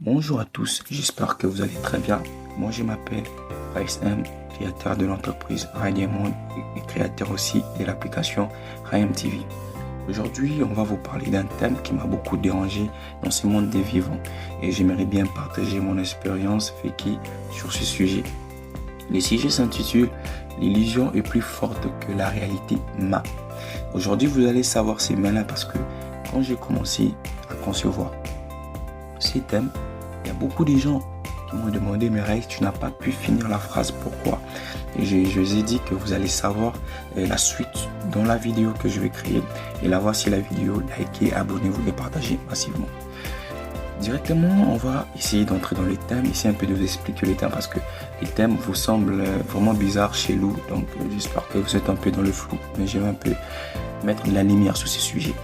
Bonjour à tous, j'espère que vous allez très bien. Moi je m'appelle Raïs M, créateur de l'entreprise Rai Diamond et créateur aussi de l'application Rai TV. Aujourd'hui, on va vous parler d'un thème qui m'a beaucoup dérangé dans ce monde des vivants et j'aimerais bien partager mon expérience vécue sur ce sujet. Le sujet s'intitule L'illusion est plus forte que la réalité ma. Aujourd'hui, vous allez savoir ces mains-là parce que quand j'ai commencé à concevoir ces thèmes, il y a beaucoup de gens qui m'ont demandé, mais Raïs, tu n'as pas pu finir la phrase, pourquoi? Et je vous ai dit que vous allez savoir la suite dans la vidéo que je vais créer. Et là, voici la vidéo, likez, abonnez-vous et partagez massivement. Directement, on va essayer d'entrer dans les thèmes, essayer un peu de vous expliquer les thèmes parce que les thèmes vous semblent vraiment bizarres chez nous. Donc, j'espère que vous êtes un peu dans le flou, mais je vais un peu mettre de la lumière sur ces sujets.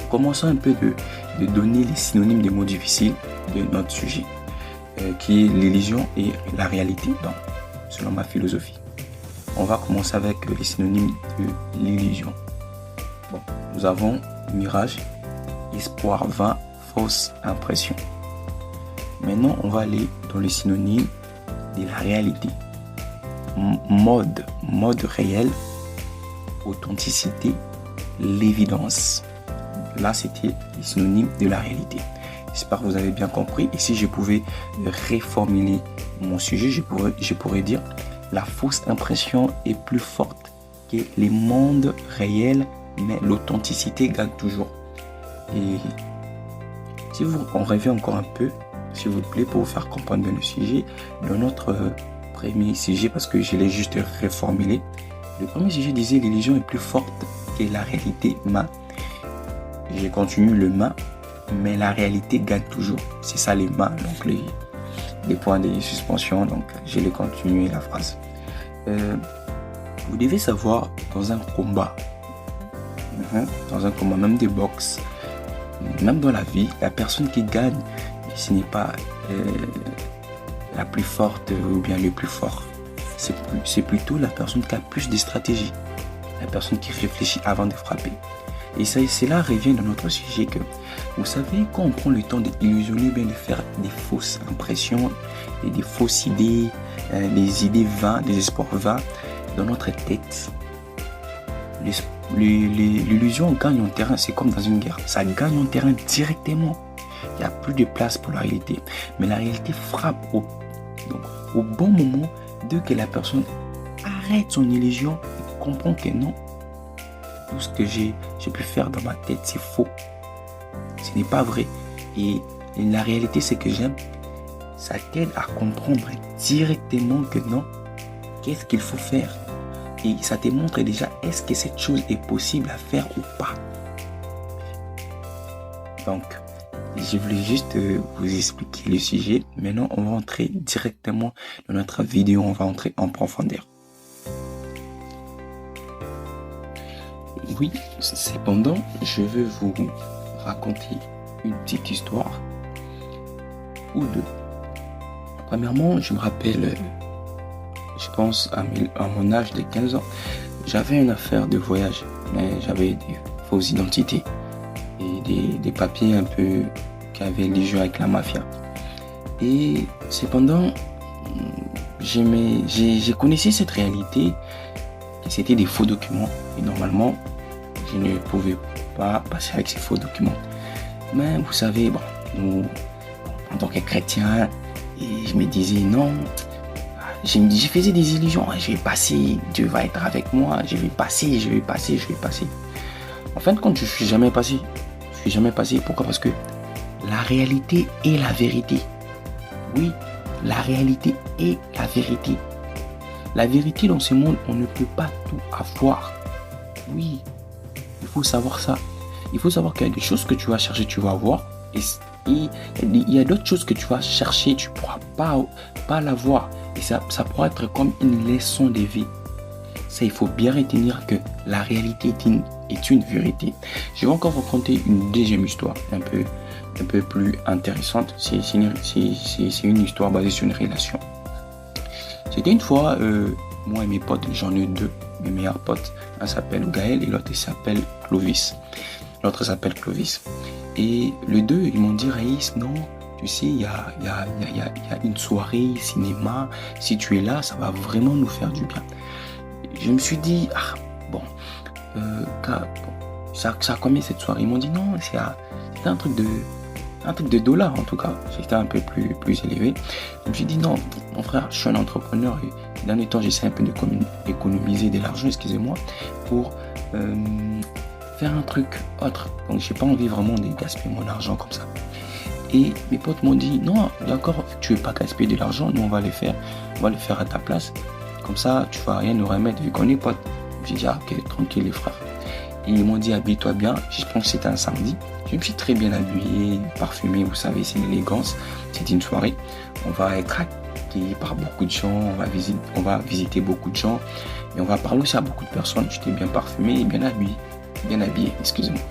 Commençons un peu de donner les synonymes des mots difficiles de notre sujet, qui est l'illusion et la réalité, donc, selon ma philosophie. On va commencer avec les synonymes de l'illusion. Bon, nous avons mirage, espoir vain, fausse impression. Maintenant, on va aller dans les synonymes de la réalité. Mode réel, authenticité, l'évidence. Là, c'était les synonymes de la réalité. J'espère que vous avez bien compris. Et si je pouvais reformuler mon sujet, je pourrais dire la fausse impression est plus forte que les mondes réels, mais l'authenticité gagne toujours. Et si on revient encore un peu, s'il vous plaît, pour vous faire comprendre bien le sujet, dans notre premier sujet, parce que je l'ai juste reformulé, le premier sujet disait l'illusion est plus forte que la réalité, mais j'ai continué le ma, mais la réalité gagne toujours. C'est ça les ma, donc les points de suspension, donc je vais continuer la phrase. Vous devez savoir, dans un combat, même des box, même dans la vie, la personne qui gagne, ce n'est pas la plus forte ou bien le plus fort. C'est plutôt la personne qui a plus de stratégie, la personne qui réfléchit avant de frapper. Et cela revient dans notre sujet que, vous savez, quand on prend le temps d'illusionner, bien de faire des fausses impressions, des fausses idées, des idées vaines, des espoirs vains dans notre tête, l'illusion gagne en terrain. C'est comme dans une guerre, ça gagne en terrain directement. Il n'y a plus de place pour la réalité. Mais la réalité frappe au bon moment dès que la personne arrête son illusion et comprend que non, tout ce que j'ai pu faire dans ma tête, c'est faux. Ce n'est pas vrai. Et la réalité, c'est que j'aime, ça t'aide à comprendre directement que non, qu'est-ce qu'il faut faire. Et ça te montre déjà, est-ce que cette chose est possible à faire ou pas. Donc, je voulais juste vous expliquer le sujet. Maintenant, on va entrer directement dans notre vidéo. On va entrer en profondeur. Oui, cependant, je vais vous raconter une petite histoire ou deux. Premièrement, je me rappelle, je pense à mon âge de 15 ans, j'avais une affaire de voyage, mais j'avais des fausses identités et des papiers un peu qui avaient des jeux avec la mafia. Et cependant, j'ai connaissu cette réalité, que c'était des faux documents et normalement, je ne pouvais pas passer avec ces faux documents. Mais vous savez, bon, nous, en tant que chrétiens, et je me disais non, je faisais des illusions, je vais passer, Dieu va être avec moi, je vais passer. En fin de compte, je ne suis jamais passé. Pourquoi? Parce que la réalité est la vérité. Oui, la réalité est la vérité. La vérité dans ce monde, on ne peut pas tout avoir. Oui, il faut savoir ça. Il faut savoir qu'il y a des choses que tu vas chercher, tu vas avoir. Et il y a d'autres choses que tu vas chercher, tu ne pourras pas l'avoir. Et ça pourra être comme une leçon de vie. Ça, il faut bien retenir que la réalité est une vérité. Je vais encore vous raconter une deuxième histoire, un peu plus intéressante. C'est une histoire basée sur une relation. C'était une fois, moi et mes potes, j'en ai deux, mes meilleurs potes. Un s'appelle Gaël et l'autre s'appelle Clovis. Et les deux, ils m'ont dit, Raïs, non, Tu sais, il y a une soirée cinéma. Si tu es là, ça va vraiment nous faire du bien. Je me suis dit, bon, ça a combien cette soirée? Ils m'ont dit non, c'était un truc de dollars en tout cas. C'était un peu plus élevé. Je me suis dit non, mon frère, je suis un entrepreneur et ces derniers temps, j'essaie un peu d'économiser de l'argent, excusez-moi, pour faire un truc autre. Donc, j'ai pas envie vraiment de gaspiller mon argent comme ça. Et mes potes m'ont dit non, d'accord, tu veux pas gaspiller de l'argent, nous on va le faire à ta place. Comme ça, tu vas rien nous remettre vu qu'on est potes. J'ai dit ok, tranquille les frères. Et ils m'ont dit habille-toi bien. Je pense que c'était un samedi. Je me suis très bien habillé, parfumé, vous savez, c'est l'élégance. C'était une soirée. On va être accueillis par beaucoup de gens, on va visiter beaucoup de gens. Et on va parler aussi à beaucoup de personnes. J'étais bien parfumé et bien habillé, excusez-moi.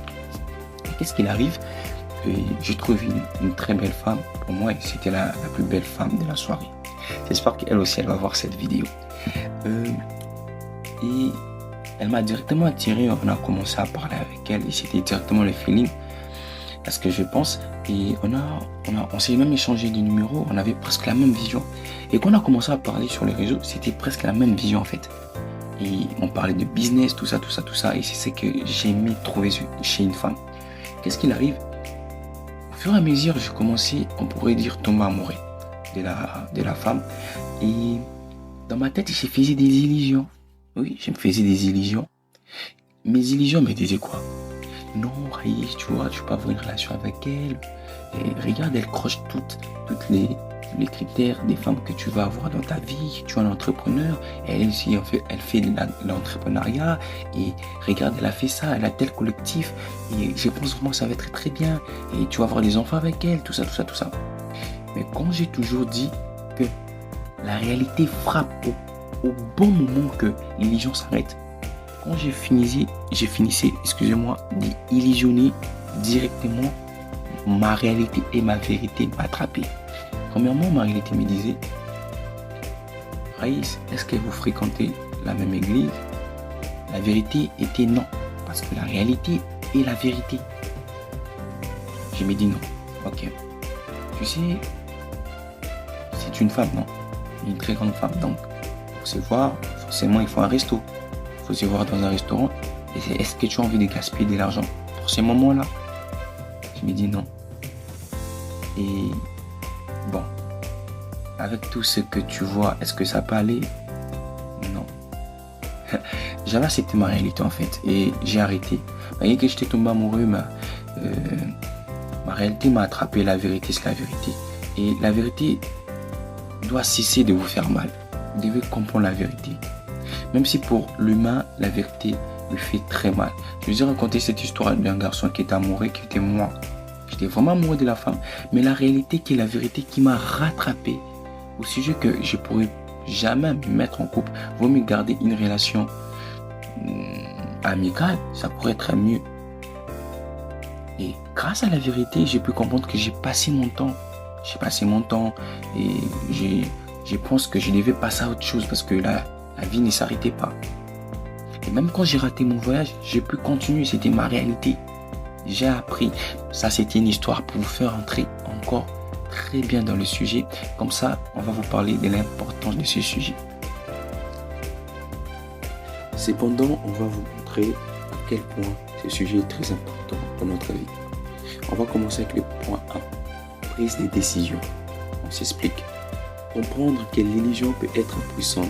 Et qu'est-ce qu'il arrive? J'ai trouvé une très belle femme. Pour moi, c'était la plus belle femme de la soirée. J'espère qu'elle aussi, elle va voir cette vidéo. Et elle m'a directement attiré. On a commencé à parler avec elle et c'était directement le feeling. À ce que je pense. Et on s'est même échangé des numéros. On avait presque la même vision. Et quand on a commencé à parler sur les réseaux, c'était presque la même vision en fait. Et on parlait de business, tout ça. Et c'est ce que j'aimais trouver chez une femme. Qu'est-ce qu'il arrive? Au fur et à mesure, j'ai commencé, on pourrait dire, tomber amoureux de la femme. Et dans ma tête, je faisais des illusions. Oui, je me faisais des illusions. Mes illusions me disaient quoi? Non, Raïs, tu vois, tu peux avoir une relation avec elle. Et regarde, elle croche toutes les critères des femmes que tu vas avoir dans ta vie. Tu es un entrepreneur. Elle aussi, elle fait de l'entrepreneuriat. Et regarde, elle a fait ça, elle a tel collectif. Et je pense vraiment que ça va être très bien. Et tu vas avoir des enfants avec elle, tout ça. Mais quand j'ai toujours dit que la réalité frappe au bon moment que l'illusion s'arrête, quand je finissais, excusez-moi, d'illusionner directement, ma réalité et ma vérité m'attrapaient. Premièrement, ma réalité me disait, Raïs, est-ce que vous fréquentez la même église? La vérité était non, parce que la réalité est la vérité. Je me dis non. Ok. Tu sais, c'est une femme, non? Une très grande femme, donc pour se voir, forcément il faut un resto. Il faut se voir dans un restaurant. Et est-ce que tu as envie de gaspiller de l'argent pour ces moments-là? Je me dis non. Et bon, avec tout ce que tu vois, est-ce que ça peut aller? Non. J'avais accepté ma réalité en fait et j'ai arrêté. Voyez que j'étais tombé amoureux, ma réalité m'a attrapé. La vérité, c'est la vérité. Et la vérité doit cesser de vous faire mal. Vous devez comprendre la vérité. Même si pour l'humain, la vérité lui fait très mal. Je vous ai raconté cette histoire d'un garçon qui était amoureux, qui était moi. J'étais vraiment amoureux de la femme. Mais la réalité qui est la vérité qui m'a rattrapé au sujet que je pourrais jamais me mettre en couple. Vaut mieux garder une relation amicale. Ça pourrait être mieux. Et grâce à la vérité, j'ai pu comprendre que j'ai passé mon temps. Et je pense que je devais passer à autre chose parce que la vie ne s'arrêtait pas. Et même quand j'ai raté mon voyage, j'ai pu continuer. C'était ma réalité. J'ai appris. Ça, c'était une histoire pour vous faire entrer encore très bien dans le sujet. Comme ça, on va vous parler de l'importance de ce sujet. Cependant, on va vous montrer à quel point ce sujet est très important dans notre vie. On va commencer avec le point 1. Prise des décisions. On s'explique. Comprendre que l'illusion peut être puissante.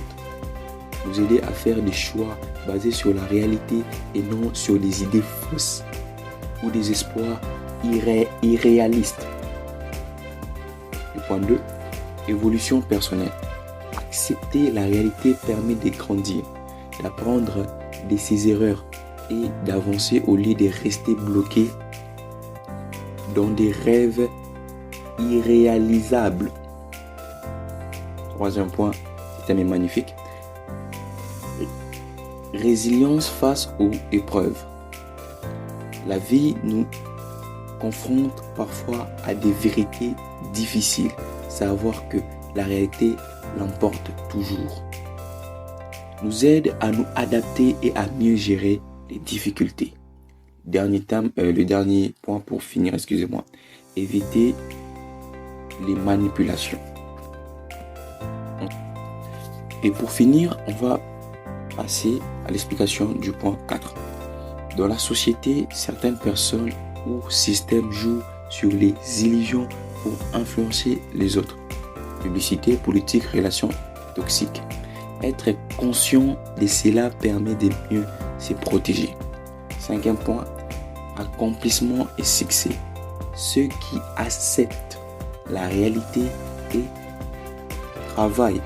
Vous aider à faire des choix basés sur la réalité et non sur des idées fausses ou des espoirs irréalistes. Le point 2. Évolution personnelle. Accepter la réalité permet de grandir, d'apprendre de ses erreurs et d'avancer au lieu de rester bloqué dans des rêves irréalisables. Troisième point, c'est un magnifique. Résilience face aux épreuves. La vie nous confronte parfois à des vérités difficiles. Savoir que la réalité l'emporte toujours. Nous aide à nous adapter et à mieux gérer les difficultés. Le dernier point pour finir, excusez-moi. Éviter les manipulations. Et pour finir, on va passer à l'explication du point 4. Dans la société, certaines personnes ou systèmes jouent sur les illusions pour influencer les autres. Publicité, politique, relations toxiques. Être conscient de cela permet de mieux se protéger. 5e point, accomplissement et succès. Ceux qui acceptent la réalité et travaillent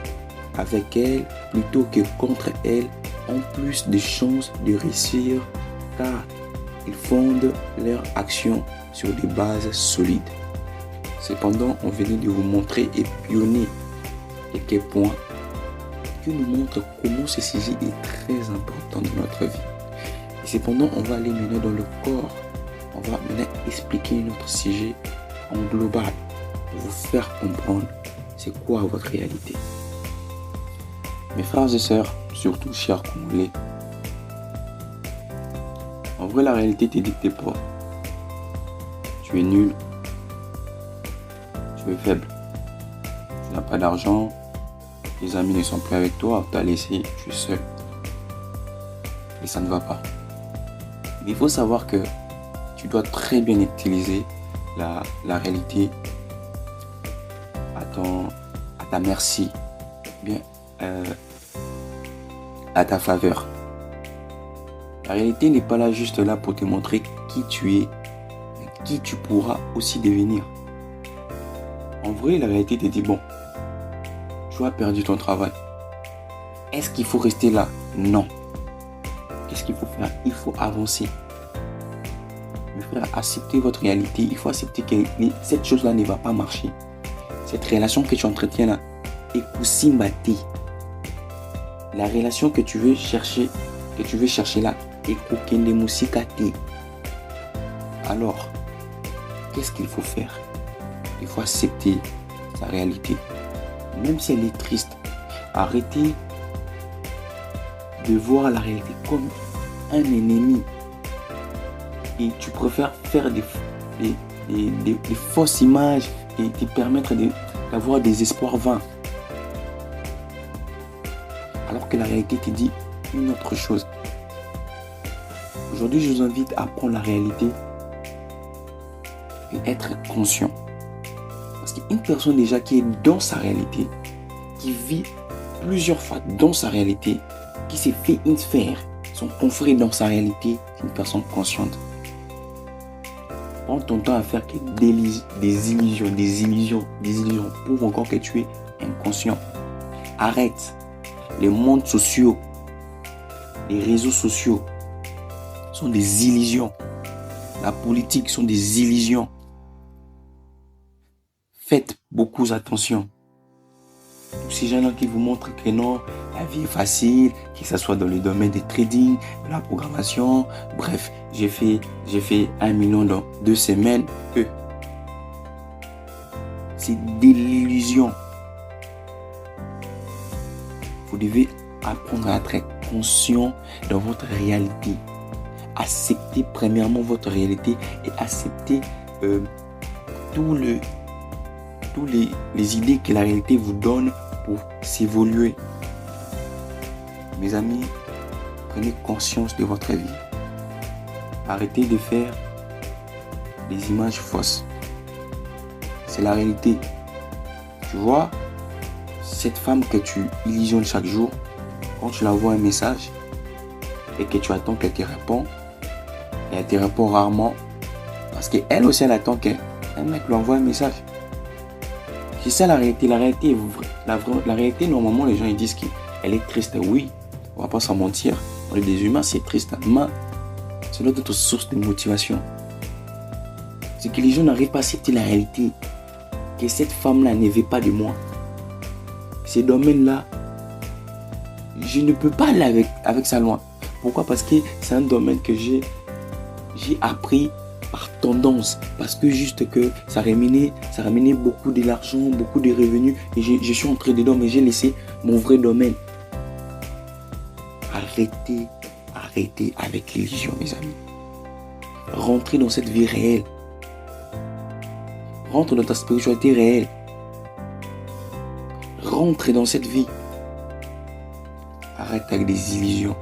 avec elle plutôt que contre elle ont plus de chances de réussir car ils fondent leur action sur des bases solides. Cependant, on venait de vous montrer et pionner quelques points qui nous montrent comment ce sujet est très important dans notre vie. Et cependant, on va aller maintenant dans le corps. On va maintenant expliquer notre sujet en global pour vous faire comprendre c'est quoi votre réalité. Mes frères et sœurs, surtout chers Congolais, en vrai, la réalité te dit que t'es pauvre. Tu es nul. Tu es faible. Tu n'as pas d'argent. Tes amis ne sont plus avec toi. Tu as laissé. Tu es seul. Et ça ne va pas. Il faut savoir que tu dois très bien utiliser la réalité à ta merci. Bien, à ta faveur. La réalité n'est pas là juste là pour te montrer qui tu es, mais qui tu pourras aussi devenir. En vrai, la réalité te dit, bon, tu as perdu ton travail. Est-ce qu'il faut rester là? Non. Qu'est-ce qu'il faut faire? Il faut avancer. Mes frères, acceptez votre réalité. Il faut accepter que cette chose-là ne va pas marcher. Cette relation que tu entretiens là, écoute, la relation que tu veux chercher là, alors, qu'est-ce qu'il faut faire? Il faut accepter sa réalité. Même si elle est triste, arrêtez de voir la réalité comme un ennemi. Et tu préfères faire des fausses images et te permettre d'avoir des espoirs vains. Alors que la réalité te dit une autre chose. Aujourd'hui, je vous invite à prendre la réalité et être conscient. Parce qu'une personne déjà qui est dans sa réalité, qui vit plusieurs fois dans sa réalité, qui s'est fait une sphère, son confrère dans sa réalité, c'est une personne consciente. Prends ton temps à faire que des illusions. Prouve encore que tu es inconscient. Arrête. Les mondes sociaux, les réseaux sociaux sont des illusions. La politique sont des illusions. Faites beaucoup attention. Tous ces gens-là qui vous montrent que non, la vie est facile, que ce soit dans le domaine des trading, de la programmation. Bref, j'ai fait 1 million dans 2 semaines. C'est de l'illusion. Vous devez apprendre à être conscient dans votre réalité. Acceptez premièrement votre réalité et acceptez tous les idées que la réalité vous donne pour s'évoluer. Mes amis, prenez conscience de votre vie. Arrêtez de faire des images fausses. C'est la réalité. Tu vois, cette femme que tu illusionnes chaque jour, quand tu lui envoies un message et que tu attends qu'elle te réponde, et elle te répond rarement parce qu'elle aussi elle attend qu'un mec lui envoie un message. C'est ça la réalité. La réalité, normalement, les gens ils disent qu'elle est triste. Oui, on va pas s'en mentir. On est des humains, c'est triste. Mais c'est notre source de motivation. C'est que les gens n'arrivent pas à accepter la réalité. Que cette femme-là ne veut pas de moi. Ces domaines-là, je ne peux pas aller avec ça loin. Pourquoi? Parce que c'est un domaine que j'ai appris par tendance. Parce que juste que ça ramenait beaucoup de l'argent, beaucoup de revenus. Et je suis entré dedans, mais j'ai laissé mon vrai domaine. Arrêtez avec l'illusion, mes amis. Rentrez dans cette vie réelle. Rentre dans ta spiritualité réelle. Rentre dans cette vie. Arrête avec des illusions.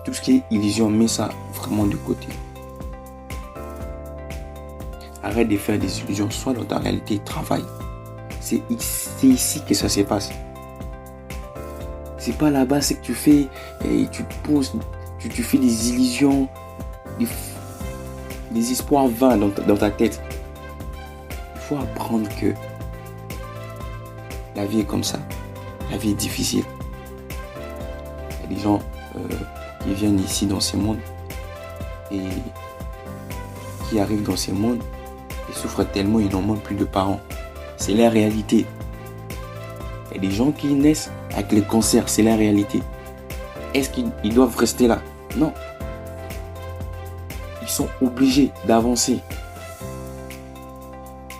Tout ce qui est illusion, mets ça vraiment de côté. Arrête de faire des illusions. Sois dans ta réalité, travaille. C'est ici que ça se passe. C'est pas là-bas, c'est que tu fais et tu te poses, tu fais des illusions, des espoirs vains dans ta tête. Il faut apprendre que la vie est comme ça. La vie est difficile. Il y a des gens qui viennent ici dans ces mondes et qui arrivent dans ces mondes et souffrent tellement ils n'ont même plus de parents. C'est la réalité. Il y a des gens qui naissent avec les cancers, c'est la réalité. Est-ce qu'ils doivent rester là? Non. Ils sont obligés d'avancer.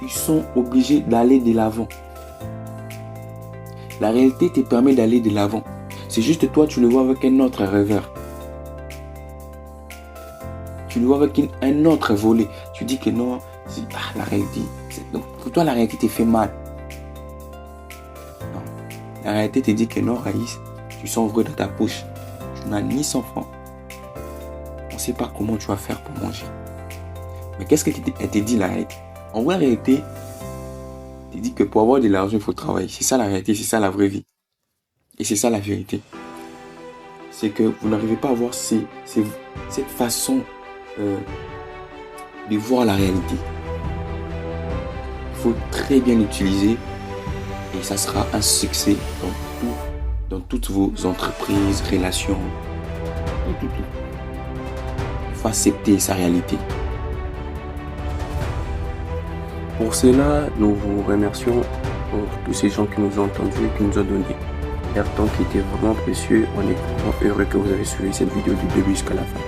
Ils sont obligés d'aller de l'avant. La réalité te permet d'aller de l'avant. C'est juste toi, tu le vois avec un autre revers. Tu le vois avec un autre volet. Tu dis que non, la réalité. Donc pour toi, la réalité te fait mal. Non. La réalité te dit que non, Raïs, tu sens vrai dans ta poche. Tu n'as ni 100 francs. On ne sait pas comment tu vas faire pour manger. Mais qu'est-ce qu'elle te dit la réalité? En vrai, la réalité, elle te dit que pour avoir de l'argent, il faut travailler. C'est ça la réalité, c'est ça la vraie vie. Et c'est ça la vérité. C'est que vous n'arrivez pas à avoir cette façon de voir la réalité. Il faut très bien l'utiliser et ça sera un succès dans toutes vos entreprises, relations, tout. Il faut accepter sa réalité. Pour cela, nous vous remercions pour tous ces gens qui nous ont entendus et qui nous ont donné leur temps qui était vraiment précieux. On est vraiment heureux que vous avez suivi cette vidéo du début jusqu'à la fin.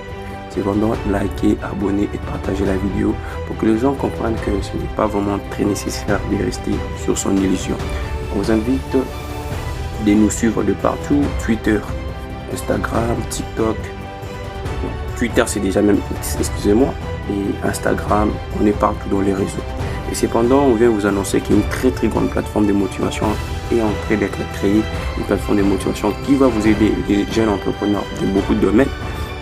C'est vraiment liker, abonner et partager la vidéo pour que les gens comprennent que ce n'est pas vraiment très nécessaire de rester sur son illusion. On vous invite de nous suivre de partout, Twitter, Instagram, TikTok. Twitter c'est déjà même, excusez-moi, et Instagram, on est partout dans les réseaux. Et cependant, on vient vous annoncer qu'il y a une très grande plateforme de motivation est en train d'être créée, une plateforme de motivation qui va vous aider, les jeunes entrepreneurs de beaucoup de domaines,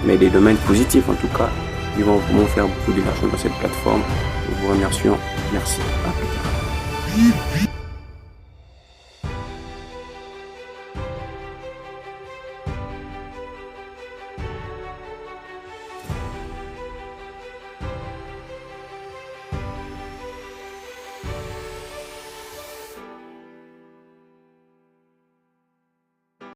mais des domaines positifs en tout cas. Ils vont vraiment faire beaucoup d'argent dans cette plateforme. Nous vous remercions. Merci. À plus tard.